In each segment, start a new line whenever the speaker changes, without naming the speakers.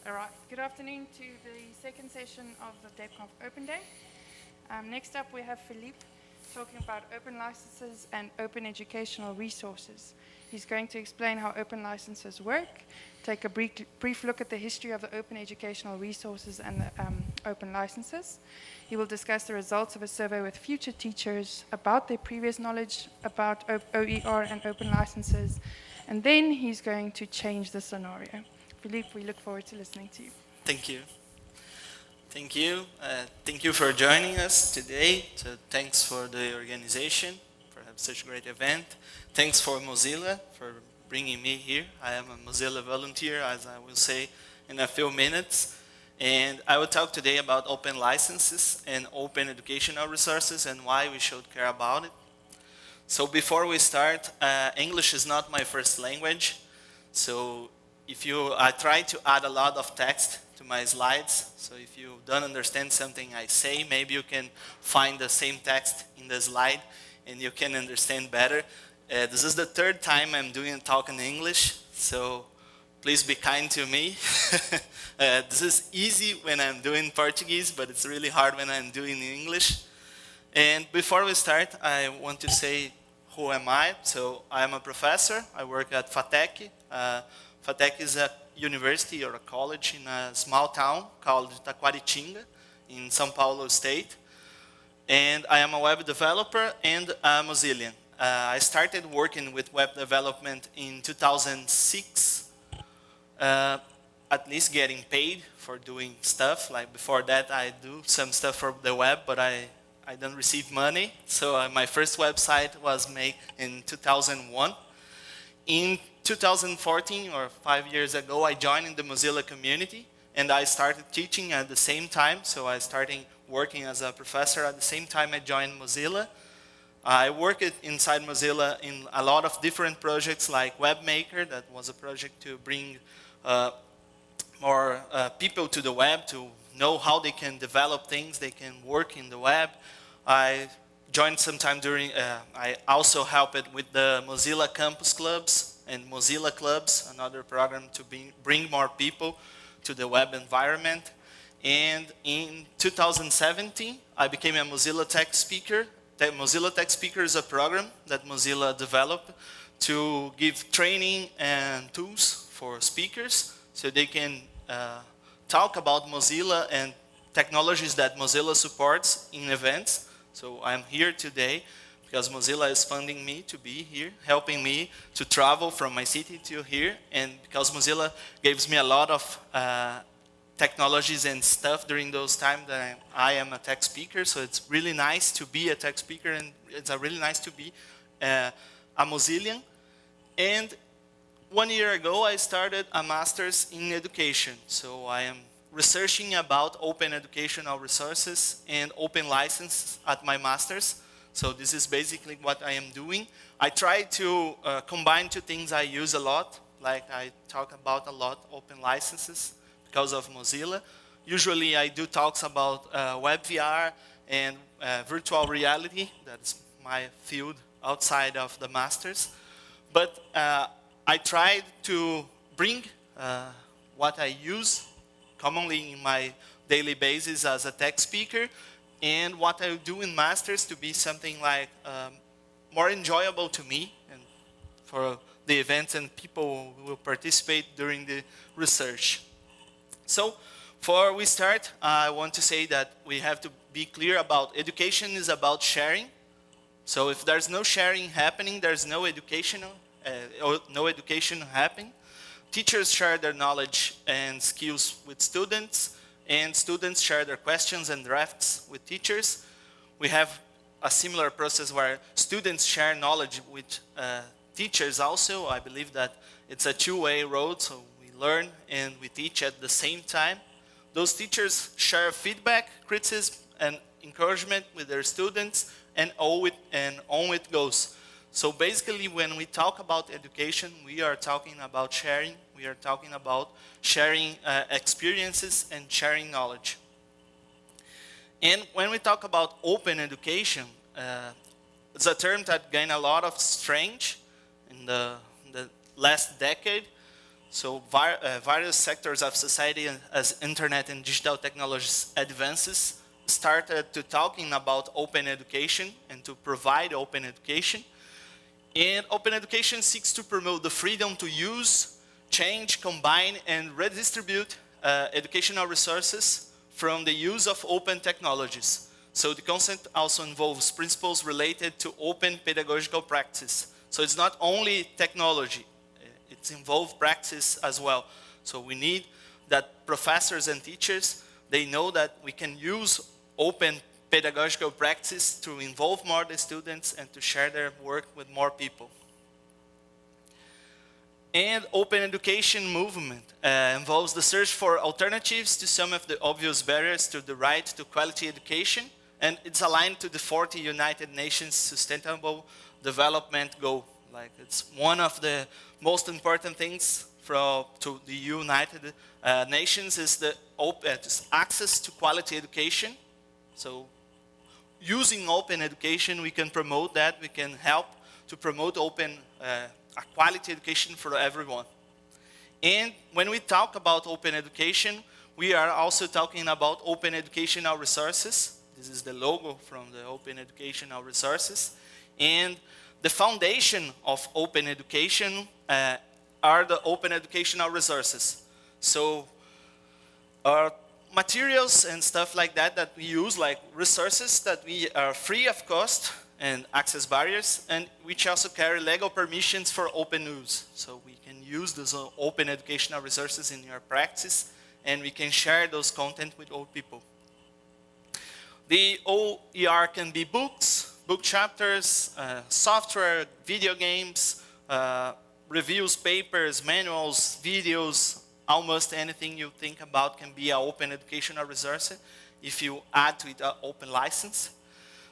All right, good afternoon to the second session of the DebConf Open Day. Next up we have Felipe talking about open licenses and open educational resources. He's going to explain how open licenses work, take a brief look at the history of the open educational resources and the open licenses. He will discuss the results of a survey with future teachers about their previous knowledge about OER and open licenses, and then he's going to change the scenario. Felipe, we look forward to listening to you.
Thank you. Thank you. Thank you for joining us today. So thanks for the organization for having such a great event. Thanks for Mozilla for bringing me here. I am a Mozilla volunteer, as I will say in a few minutes. And I will talk today about open licenses and open educational resources and why we should care about it. So before we start, English is not my first language. So I try to add a lot of text to my slides, so if you don't understand something I say, maybe you can find the same text in the slide and you can understand better. This is the third time I'm doing a talk in English, so please be kind to me. This is easy when I'm doing Portuguese, but it's really hard when I'm doing English. And before we start, I want to say who am I. So I am a professor. I work at FATEC. FATEC is a university or a college in a small town called Taquaritinga in São Paulo state. And I am a web developer and a Mozillian. I started working with web development in 2006, at least getting paid for doing stuff. Like before that, I do some stuff for the web, but I don't receive money. So my first website was made in 2001. In 2014, or 5 years ago, I joined in the Mozilla community, and I started teaching at the same time. So I started working as a professor at the same time I joined Mozilla. I worked inside Mozilla in a lot of different projects like WebMaker. That was a project to bring more people to the web, to know how they can develop things, they can work in the web. I joined sometime during, I also helped with the Mozilla Campus Clubs and Mozilla Clubs, another program to bring more people to the web environment. And in 2017, I became a Mozilla Tech Speaker. The Mozilla Tech Speaker is a program that Mozilla developed to give training and tools for speakers so they can talk about Mozilla and technologies that Mozilla supports in events. So I'm here today because Mozilla is funding me to be here, helping me to travel from my city to here, and because Mozilla gives me a lot of technologies and stuff during those times that I am a tech speaker. So it's really nice to be a tech speaker, and it's really nice to be a Mozillian. And 1 year ago, I started a master's in education. So I am researching about open educational resources and open license at my master's. So this is basically what I am doing. I try to combine two things I use a lot, like I talk about a lot open licenses because of Mozilla. Usually I do talks about web VR and virtual reality. That's my field outside of the master's. But I tried to bring what I use commonly in my daily basis as a tech speaker, and what I do in masters to be something like more enjoyable to me and for the events and people who will participate during the research. So before we start, I want to say that we have to be clear about education is about sharing. So if there's no sharing happening, there's no education happening. Teachers share their knowledge and skills with students, and students share their questions and drafts with teachers. We have a similar process where students share knowledge with teachers also. I believe that it's a two-way road, so we learn and we teach at the same time. Those teachers share feedback, criticism, and encouragement with their students, and on it goes. So basically, when we talk about education, we are talking about sharing. We are talking about sharing experiences and sharing knowledge. And when we talk about open education, it's a term that gained a lot of strength in the last decade. So various sectors of society as internet and digital technologies advances started to talking about open education and to provide open education. And open education seeks to promote the freedom to use, change, combine, and redistribute educational resources from the use of open technologies. So the concept also involves principles related to open pedagogical practice. So it's not only technology, it involves practice as well. So we need that professors and teachers, they know that we can use open pedagogical practice to involve more the students and to share their work with more people. And open education movement involves the search for alternatives to some of the obvious barriers to the right to quality education, and it's aligned to the 40 United Nations Sustainable Development Goal. Like it's one of the most important things to the United Nations is the access to quality education. So using open education, we can promote that. We can help to promote open a quality education for everyone. And when we talk about open education, we are also talking about open educational resources. This is the logo from the Open Educational Resources. And the foundation of open education are the open educational resources. So our materials and stuff like that we use, like resources that we are free of cost and access barriers, and which also carry legal permissions for open use. So we can use those open educational resources in your practice, and we can share those content with all people. The OER can be books, book chapters, software, video games, reviews, papers, manuals, videos, almost anything you think about can be an open educational resource if you add to it an open license.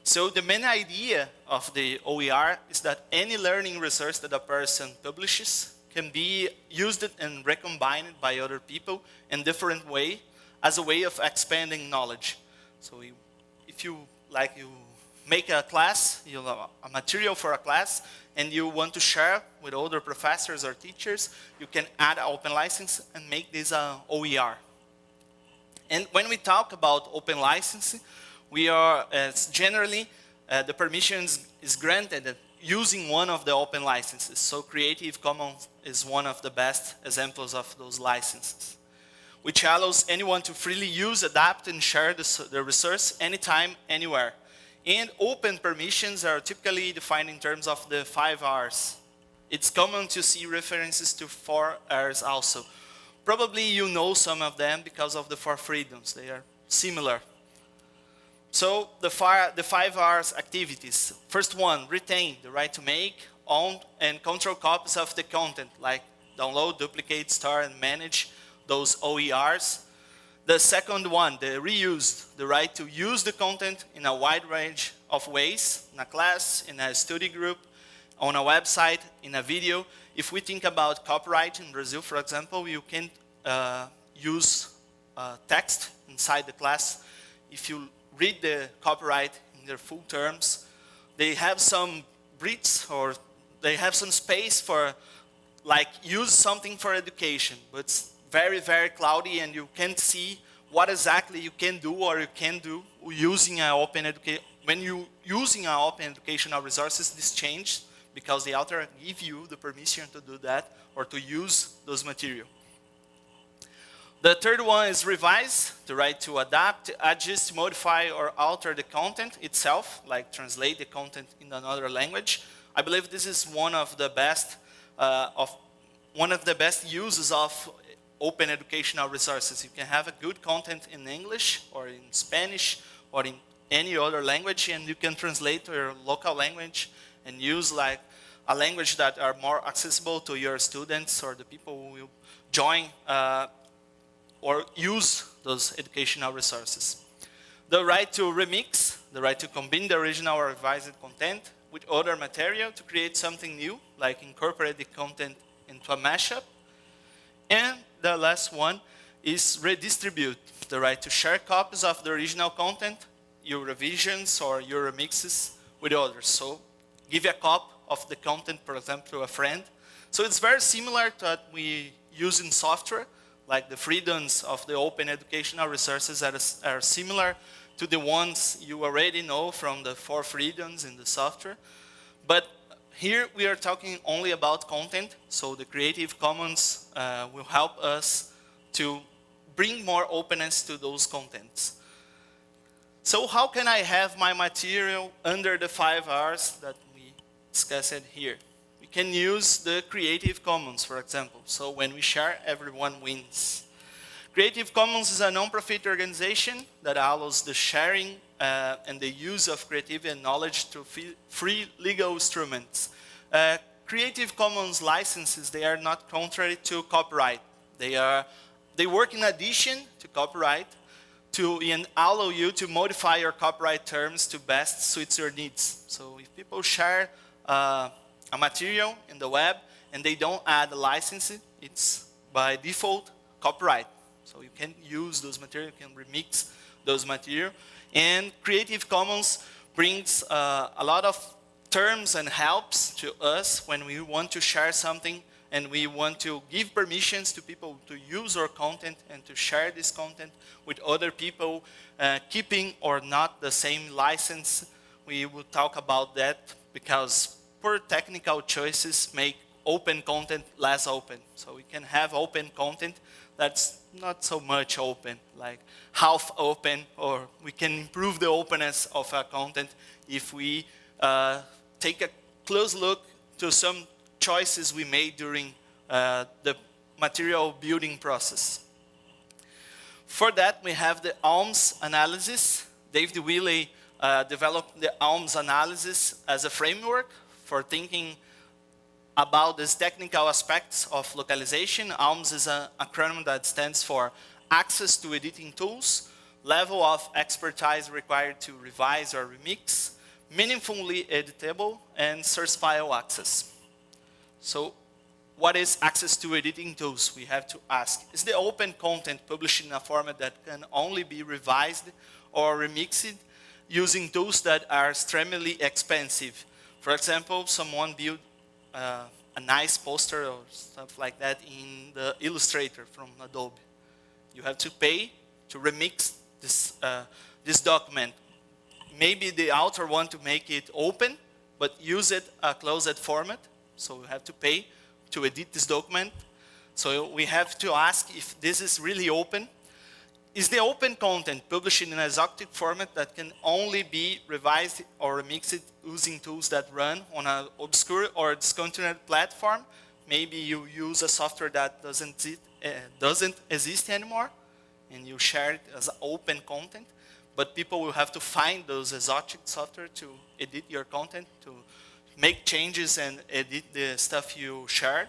So the main idea of the OER is that any learning resource that a person publishes can be used and recombined by other people in different way as a way of expanding knowledge. So if you make a class, a material for a class, and you want to share with other professors or teachers, you can add an open license and make this OER. And when we talk about open licensing, we are generally, the permissions is granted using one of the open licenses. So Creative Commons is one of the best examples of those licenses, which allows anyone to freely use, adapt, and share the resource anytime, anywhere. And open permissions are typically defined in terms of the 5 R's. It's common to see references to 4 R's also. Probably you know some of them because of the 4 freedoms. They are similar. So the 5 R's activities. First one, retain the right to make, own, and control copies of the content, like download, duplicate, store, and manage those OERs. The second one, the reuse, the right to use the content in a wide range of ways, in a class, in a study group, on a website, in a video. If we think about copyright in Brazil, for example, you can use text inside the class. If you read the copyright in their full terms, they have some breaths or they have some space for like use something for education, but it's very, very cloudy and you can't see what exactly you can do or you can do using an open education. When you using an open educational resources, this changed because the author give you the permission to do that or to use those material. The third one is revise, the right to adapt, adjust, modify, or alter the content itself, like translate the content in another language. I believe this is one of the best uses of open educational resources. You can have a good content in English or in Spanish or in any other language, and you can translate to your local language and use like a language that are more accessible to your students or the people who will join or use those educational resources. The right to remix, the right to combine the original or revised content with other material to create something new, like incorporate the content into a mashup. And the last one is redistribute, the right to share copies of the original content, your revisions or your remixes with others. So give a copy of the content, for example, to a friend. So it's very similar to what we using software, like the freedoms of the open educational resources that are similar to the ones you already know from the 4 freedoms in the software. But here we are talking only about content, so the Creative Commons will help us to bring more openness to those contents. So how can I have my material under the 5 R's that we discussed here? We can use the Creative Commons, for example. So when we share, everyone wins. Creative Commons is a non-profit organization that allows the sharing and the use of creativity and knowledge through free legal instruments. Creative Commons licenses, they are not contrary to copyright. They work in addition to copyright to allow you to modify your copyright terms to best suit your needs. So if people share a material in the web and they don't add a license, it's by default copyright. So you can use those materials, you can remix those materials. And Creative Commons brings a lot of terms and helps to us when we want to share something and we want to give permissions to people to use our content and to share this content with other people, keeping or not the same license. We will talk about that because poor technical choices make open content less open. So we can have open content that's not so much open, like half open, or we can improve the openness of our content if we take a close look to some choices we made during the material building process. For that, we have the ALMS analysis. David Willey developed the ALMS analysis as a framework for thinking about these technical aspects of localization. ALMS is an acronym that stands for Access to Editing Tools, Level of Expertise Required to Revise or Remix, Meaningfully Editable, and Source File Access. So what is access to editing tools? We have to ask, is the open content published in a format that can only be revised or remixed using tools that are extremely expensive? For example, someone built a nice poster or stuff like that in the Illustrator from Adobe. You have to pay to remix this document. Maybe the author wants to make it open, but use it a closed format. So you have to pay to edit this document. So we have to ask if this is really open. Is the open content published in an exotic format that can only be revised or remixed using tools that run on an obscure or discontinued platform? Maybe you use a software that doesn't exist anymore, and you share it as open content, but people will have to find those exotic software to edit your content, to make changes and edit the stuff you shared.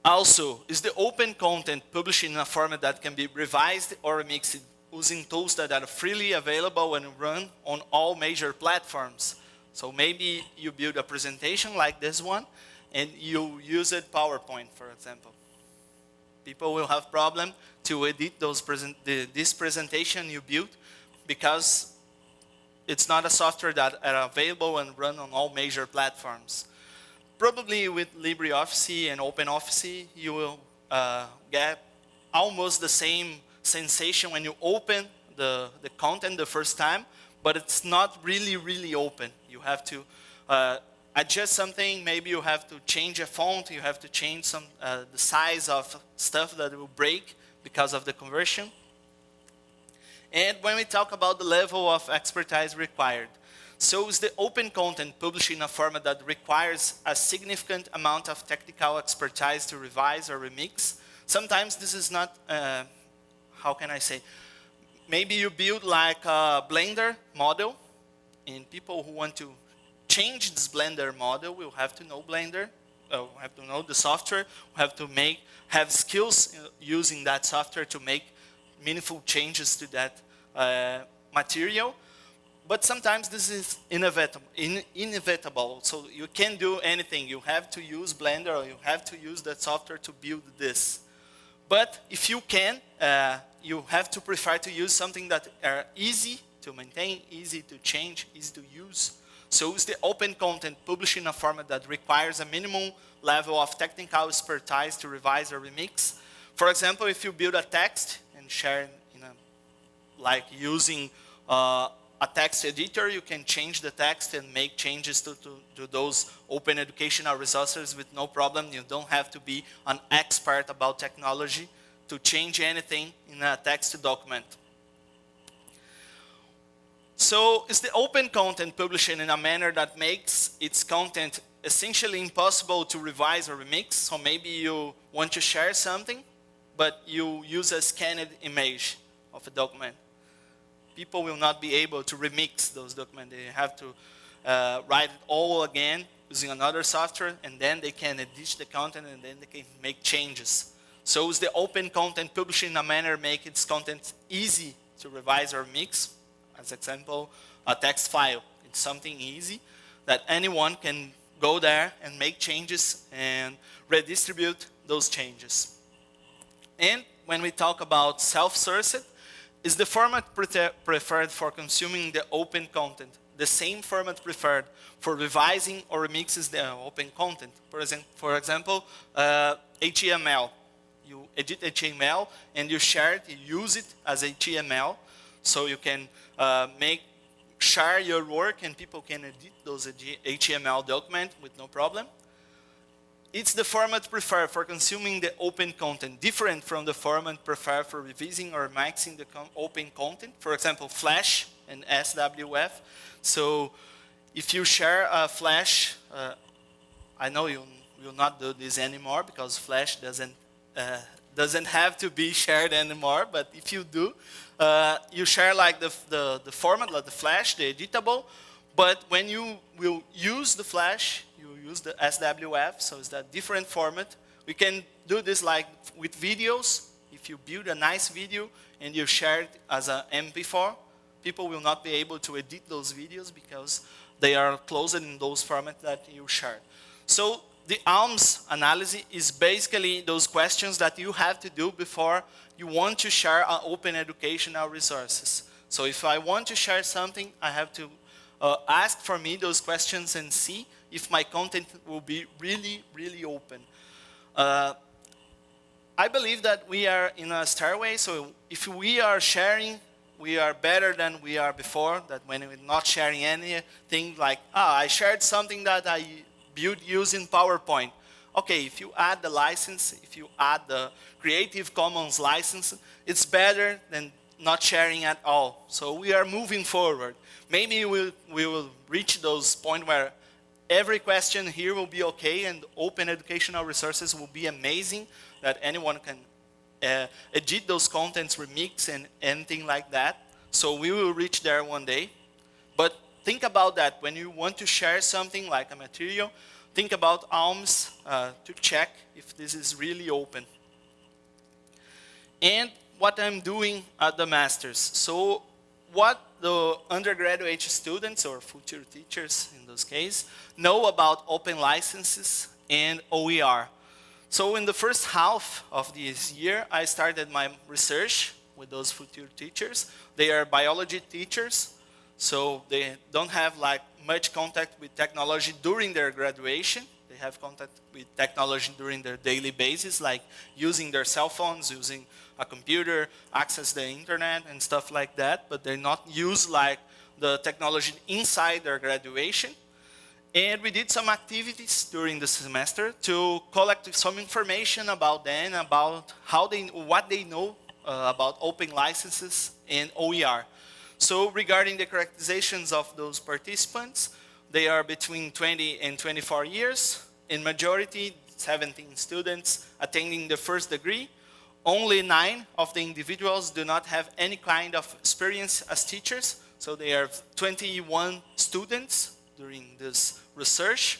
Also, is the open content published in a format that can be revised or remixed using tools that are freely available and run on all major platforms? So maybe you build a presentation like this one, and you use it PowerPoint, for example. People will have problem to edit this presentation you built because it's not a software that are available and run on all major platforms. Probably with LibreOffice and OpenOffice, you will get almost the same sensation when you open the content the first time, but it's not really open. You have to adjust something, maybe you have to change a font, you have to change the size of stuff that will break because of the conversion. And when we talk about the level of expertise required, so is the open content published in a format that requires a significant amount of technical expertise to revise or remix? Sometimes this is not, how can I say, maybe you build like a Blender model, and people who want to change this Blender model will have to know Blender, have to know the software, have to have skills using that software to make meaningful changes to that material. But sometimes this is inevitable, so you can't do anything. You have to use Blender, or you have to use that software to build this. But if you can, you have to prefer to use something that are easy to maintain, easy to change, easy to use. So it's the open content published in a format that requires a minimum level of technical expertise to revise or remix. For example, if you build a text and share it in a, like using a text editor, you can change the text and make changes to those open educational resources with no problem. You don't have to be an expert about technology to change anything in a text document. So it's the open content published in a manner that makes its content essentially impossible to revise or remix. So maybe you want to share something, but you use a scanned image of a document. People will not be able to remix those documents. They have to write it all again using another software, and then they can edit the content, and then they can make changes. So it's the open content published in a manner make its content easy to revise or mix. As example, a text file. It's something easy that anyone can go there and make changes and redistribute those changes. And when we talk about self-sourced, is the format preferred for consuming the open content. The same format preferred for revising or remixes the open content. For example, HTML. You edit HTML and you share it, you use it as HTML. So you can share your work and people can edit those HTML documents with no problem. It's the format preferred for consuming the open content, different from the format preferred for revising or mixing the open content. For example, Flash and SWF. So if you share a Flash, I know you will not do this anymore because Flash doesn't have to be shared anymore, but if you do, you share like the format, like the Flash, the editable, but when you will use the Flash, you use the SWF, so it's that different format. We can do this like with videos. If you build a nice video and you share it as an MP4, people will not be able to edit those videos because they are closed in those formats that you share. So the ALMS analysis is basically those questions that you have to do before you want to share open educational resources. So if I want to share something, I have to ask for me those questions and see if my content will be really, really open. I believe that we are in a stairway, so if we are sharing, we are better than we are before, that when we're not sharing anything like, I shared something that I built using PowerPoint. Okay, if you add the license, if you add the Creative Commons license, it's better than not sharing at all. So we are moving forward. Maybe we will reach those points where every question here will be okay and open educational resources will be amazing, that anyone can edit those contents, remix, and anything like that. So we will reach there one day. But think about that. When you want to share something like a material, think about ALMS to check if this is really open. And what I'm doing at the Masters. So what the undergraduate students or future teachers in this case know about open licenses and OER. So in the first half of this year, I started my research with those future teachers. They are biology teachers, so they don't have like much contact with technology during their graduation. They have contact with technology during their daily basis, like using their cell phones, using a computer, access the internet and stuff like that, but they're not use like the technology inside their graduation. And we did some activities during the semester to collect some information about them, about what they know about open licenses and OER. So regarding the characterizations of those participants, they are between 20 and 24 years. In majority, 17 students attending the first degree. Only 9 of the individuals do not have any kind of experience as teachers. So they are 21 students during this research.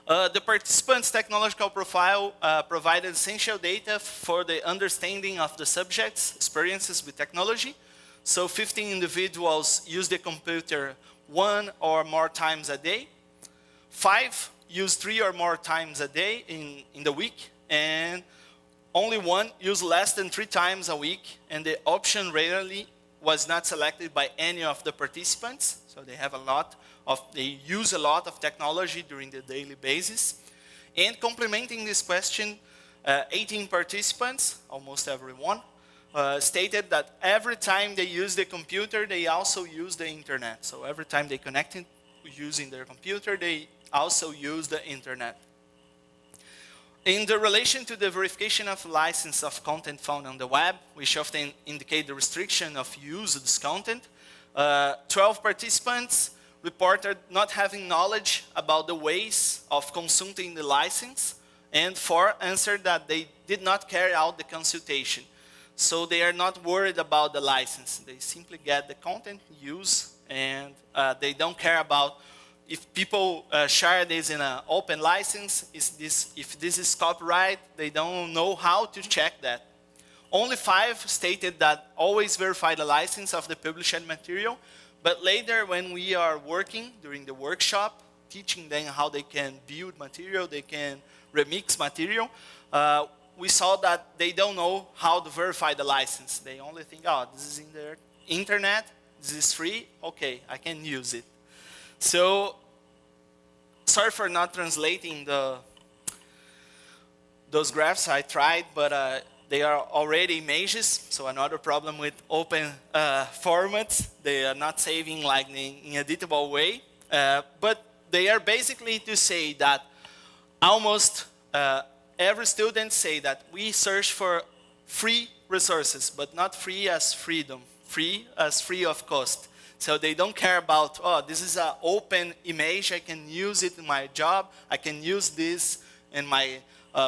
The participants' technological profile provided essential data for the understanding of the subject's experiences with technology. So 15 individuals use the computer 1 or more times a day. 5 use 3 or more times a day in the week. And only 1 use less than 3 times a week. And the option rarely was not selected by any of the participants. So they have a lot they use a lot of technology during the daily basis. And complementing this question, 18 participants, almost everyone, stated that every time they use the computer, they also use the internet. So every time they connect it using their computer, they also use the internet. In the relation to the verification of license of content found on the web, which often indicate the restriction of use of this content, 12 participants reported not having knowledge about the ways of consulting the license, and 4 answered that they did not carry out the consultation. So they are not worried about the license. They simply get the content, use, and they don't care about if people share this in an open license, if this is copyright, they don't know how to check that. Only 5 stated that always verify the license of the published material, but later when we are working during the workshop, teaching them how they can build material, they can remix material, we saw that they don't know how to verify the license. They only think, oh, this is in the internet, this is free, okay, I can use it. So, sorry for not translating those graphs. I tried, but they are already images. So another problem with open formats, they are not saving like in editable way. But they are basically to say that almost every student say that we search for free resources, but not free as freedom, free as free of cost. So they don't care about, oh, this is an open image, I can use it in my job, I can use this in my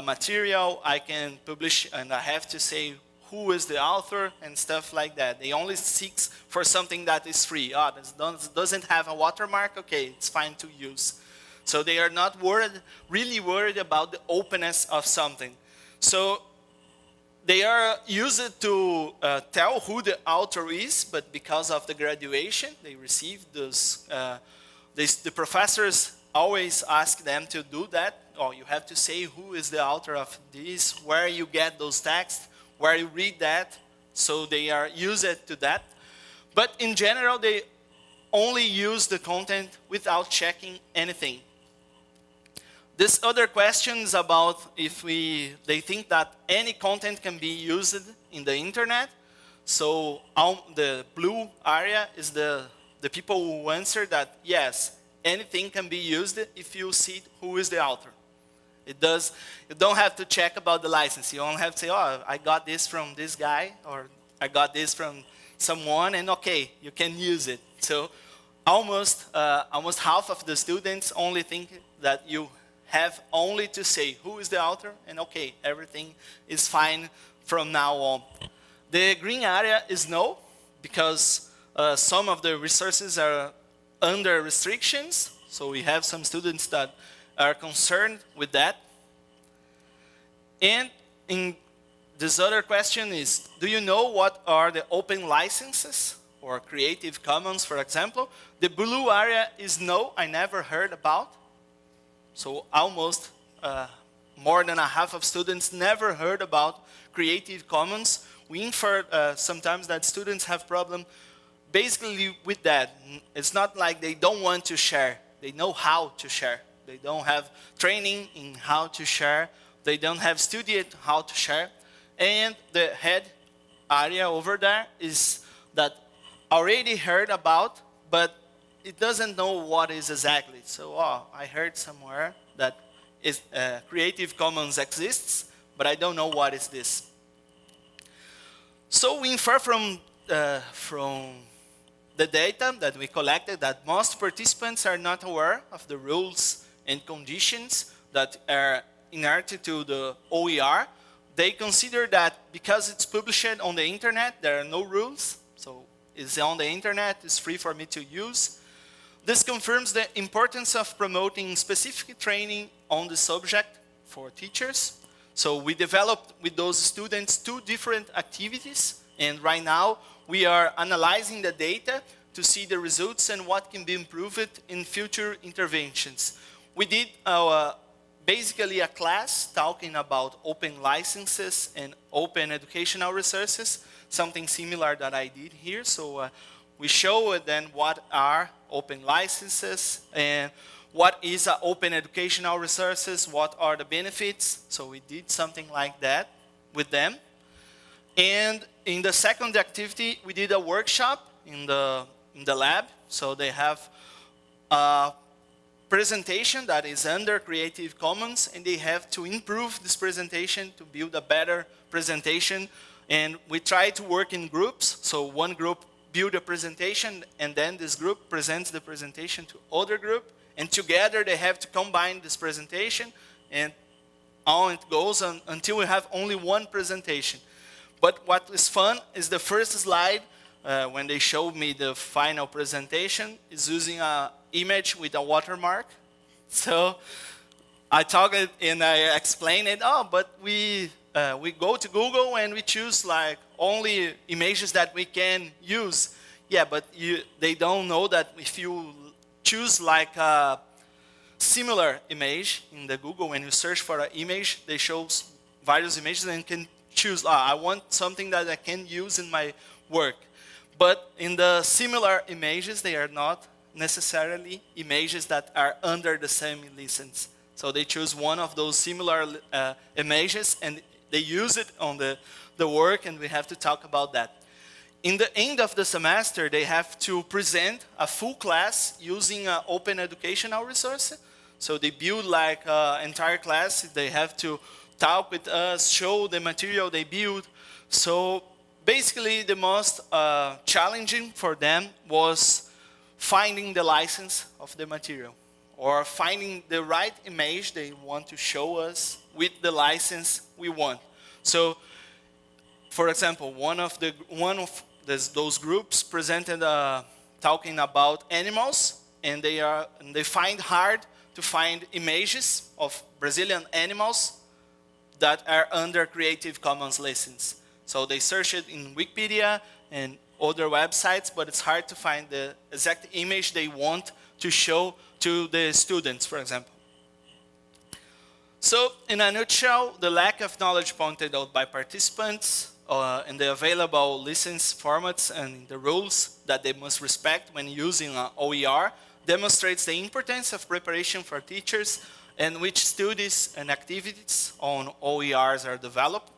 material, I can publish, and I have to say who is the author and stuff like that. They only seek for something that is free. Oh, this doesn't have a watermark, okay, it's fine to use. So they are not really worried about the openness of something. So they are used to tell who the author is, but because of the graduation, they receive those. The professors always ask them to do that. Oh, you have to say who is the author of this, where you get those texts, where you read that. So they are used to that. But in general, they only use the content without checking anything. This other question is about if they think that any content can be used in the internet. So the blue area is the people who answer that yes, anything can be used if you see who is the author. You don't have to check about the license. You don't have to say, oh, I got this from this guy, or I got this from someone, and okay, you can use it. So almost half of the students only think that you have only to say who is the author, and okay, everything is fine from now on. The green area is no, because some of the resources are under restrictions, so we have some students that are concerned with that. And in this other question is, do you know what are the open licenses, or Creative Commons, for example? The blue area is no, I never heard about. So almost more than a half of students never heard about Creative Commons. We infer sometimes that students have problem basically with that. It's not like they don't want to share. They know how to share. They don't have training in how to share. They don't have studied how to share. And the head area over there is that already heard about, but it doesn't know what is exactly. So, oh, I heard somewhere that Creative Commons exists, but I don't know what is this. So we infer from the data that we collected that most participants are not aware of the rules and conditions that are inherent to the OER. They consider that because it's published on the internet, there are no rules. So it's on the internet, it's free for me to use. This confirms the importance of promoting specific training on the subject for teachers. So we developed with those students 2 different activities, and right now we are analyzing the data to see the results and what can be improved in future interventions. We did basically a class talking about open licenses and open educational resources, something similar that I did here. So we show then what are open licenses and what is open educational resources, what are the benefits. So we did something like that with them. And in the second activity, we did a workshop in the lab. So they have a presentation that is under Creative Commons, and they have to improve this presentation to build a better presentation. And we try to work in groups. So one group build a presentation, and then this group presents the presentation to other group, and together they have to combine this presentation, and on it goes until we have only one presentation. But what is fun is the first slide, when they showed me the final presentation, is using an image with a watermark. So I talked it and I explained it, but we go to Google and we choose like only images that we can use. Yeah, but they don't know that if you choose like a similar image in the Google, when you search for an image, they show various images and you can choose, I want something that I can use in my work. But in the similar images, they are not necessarily images that are under the same license. So they choose one of those similar images and they use it on the work, and we have to talk about that. In the end of the semester, they have to present a full class using an open educational resource. So they build like an entire class. They have to talk with us, show the material they build. So basically the most challenging for them was finding the license of the material, or finding the right image they want to show us with the license we want. So, for example, one of those groups presented talking about animals, and they find hard to find images of Brazilian animals that are under Creative Commons license. So they search it in Wikipedia and other websites, but it's hard to find the exact image they want to show to the students, for example. So in a nutshell, the lack of knowledge pointed out by participants in the available license formats and the rules that they must respect when using OER demonstrates the importance of preparation for teachers and which studies and activities on OERs are developed.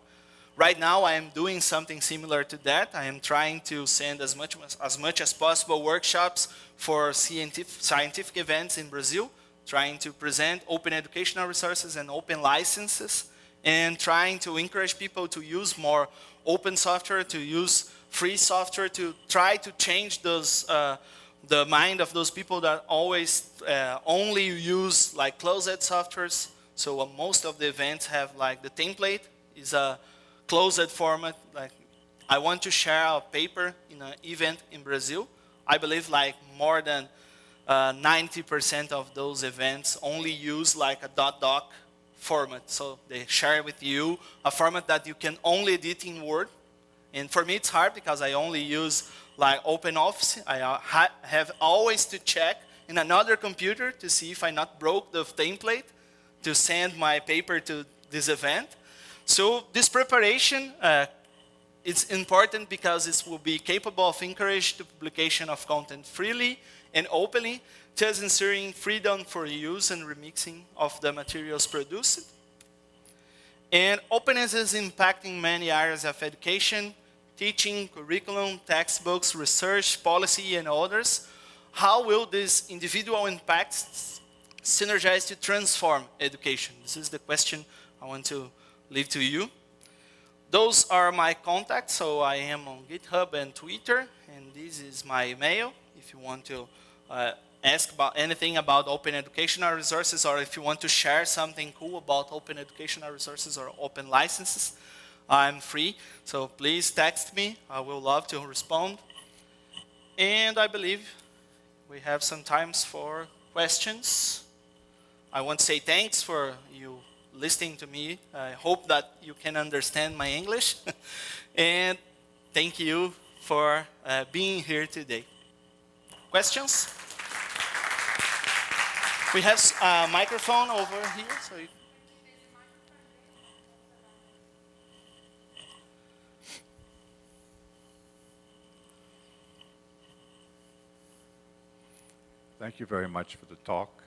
Right now, I am doing something similar to that. I am trying to send as much as possible workshops for scientific events in Brazil, trying to present open educational resources and open licenses, and trying to encourage people to use more open software, to use free software, to try to change those the mind of those people that always only use like closed softwares. So most of the events have like the template is a closed format. Like I want to share a paper in an event in Brazil. I believe like more than 90% of those events only use like a .doc format. So they share with you a format that you can only edit in Word. And for me, it's hard because I only use like OpenOffice. I have always to check in another computer to see if I not broke the template to send my paper to this event. So this preparation is important because it will be capable of encouraging the publication of content freely and openly, thus ensuring freedom for use and remixing of the materials produced. And openness is impacting many areas of education, teaching, curriculum, textbooks, research, policy, and others. How will these individual impacts synergize to transform education? This is the question I want to leave to you. Those are my contacts, so I am on GitHub and Twitter, and this is my email. If you want to ask about anything about open educational resources, or if you want to share something cool about open educational resources or open licenses, I'm free, so please text me. I will love to respond. And I believe we have some time for questions. I want to say thanks for you listening to me. I hope that you can understand my English. And thank you for being here today. Questions? We have a microphone over here. So you
Thank you very much for the talk.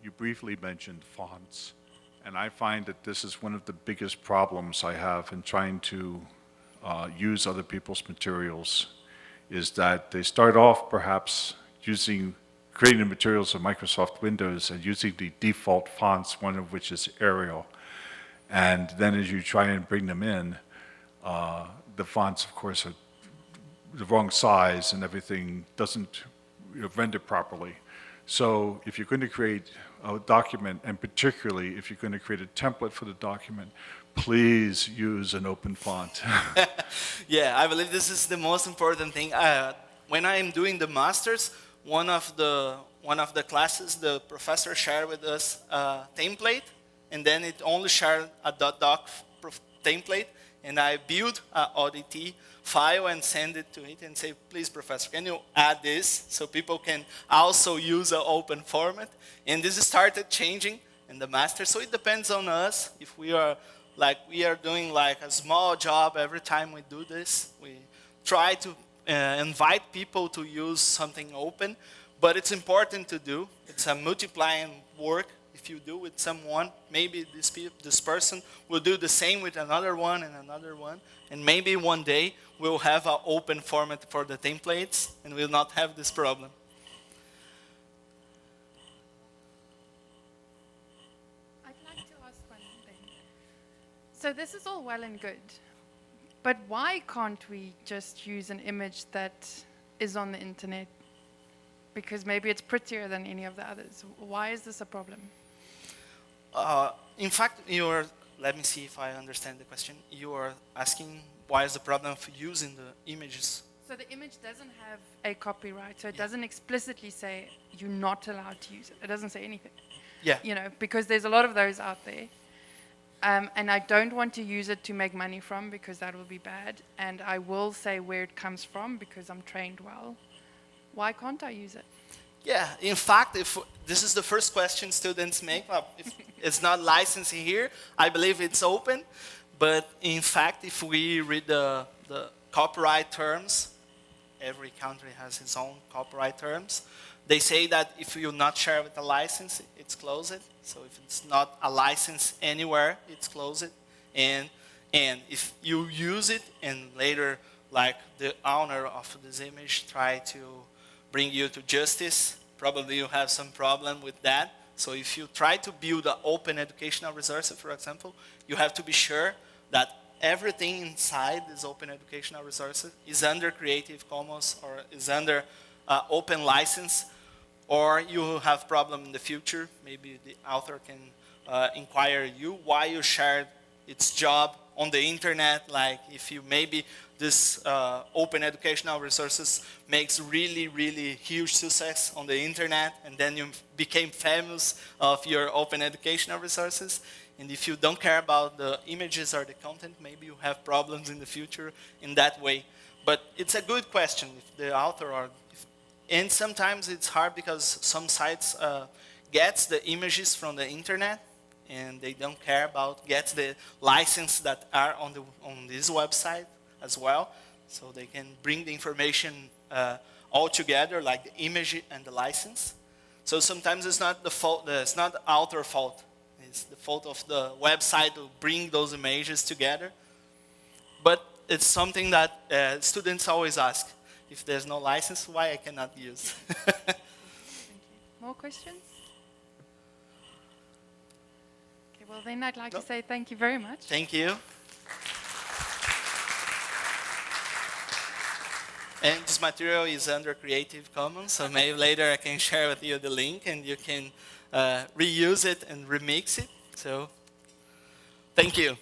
You briefly mentioned fonts, and I find that this is one of the biggest problems I have in trying to use other people's materials, is that they start off perhaps creating the materials of Microsoft Windows and using the default fonts, one of which is Arial. And then as you try and bring them in, the fonts, of course, are the wrong size and everything doesn't render properly. So if you're going to create a document, and particularly if you're going to create a template for the document, please use an open font.
Yeah, I believe this is the most important thing. When I am doing the masters, one of the classes, the professor shared with us a template, and then it only shared a .doc template, and I built an ODT file and send it to it and say, please, professor, can you add this so people can also use an open format? And this started changing in the master. So it depends on us. If we are doing like a small job every time we do this, we try to invite people to use something open, but it's important to do. It's a multiplying work. If you do with someone, maybe this person will do the same with another one and another one, and maybe one day we'll have an open format for the templates and we'll not have this problem.
I'd like to ask one thing. So this is all well and good, but why can't we just use an image that is on the internet? Because maybe it's prettier than any of the others. Why is this a problem?
In fact, let me see if I understand the question. You are asking why is the problem of using the images?
So the image doesn't have a copyright, so it doesn't explicitly say you're not allowed to use it. It doesn't say anything.
Yeah.
You know, because there's a lot of those out there. And I don't want to use it to make money from, because that will be bad. And I will say where it comes from because I'm trained well. Why can't I use it?
Yeah, in fact, if this is the first question students make, if it's not licensed here, I believe it's open. But in fact, if we read the copyright terms, every country has its own copyright terms. They say that if you not share with a license, it's closed. So if it's not a license anywhere, it's closed. And if you use it and later, like the owner of this image try to bring you to justice, probably you have some problem with that. So if you try to build an open educational resource, for example, you have to be sure that everything inside this open educational resources is under Creative Commons or is under open license, or you have problem in the future. Maybe the author can inquire you why you shared its job on the internet, like if you maybe this open educational resources makes really, really huge success on the internet, and then you became famous of your open educational resources. And if you don't care about the images or the content, maybe you have problems in the future in that way. But it's a good question if the author and sometimes it's hard because some sites gets the images from the internet and they don't care about gets the license that are on this website as well, so they can bring the information all together, like the image and the license. So sometimes it's not the fault, it's not the author fault. It's the fault of the website to bring those images together. But it's something that students always ask. If there's no license, why I cannot use?
Thank you. More questions? Okay, well then I'd like to say thank you very much.
Thank you. And this material is under Creative Commons, so maybe later I can share with you the link and you can reuse it and remix it. So, thank you.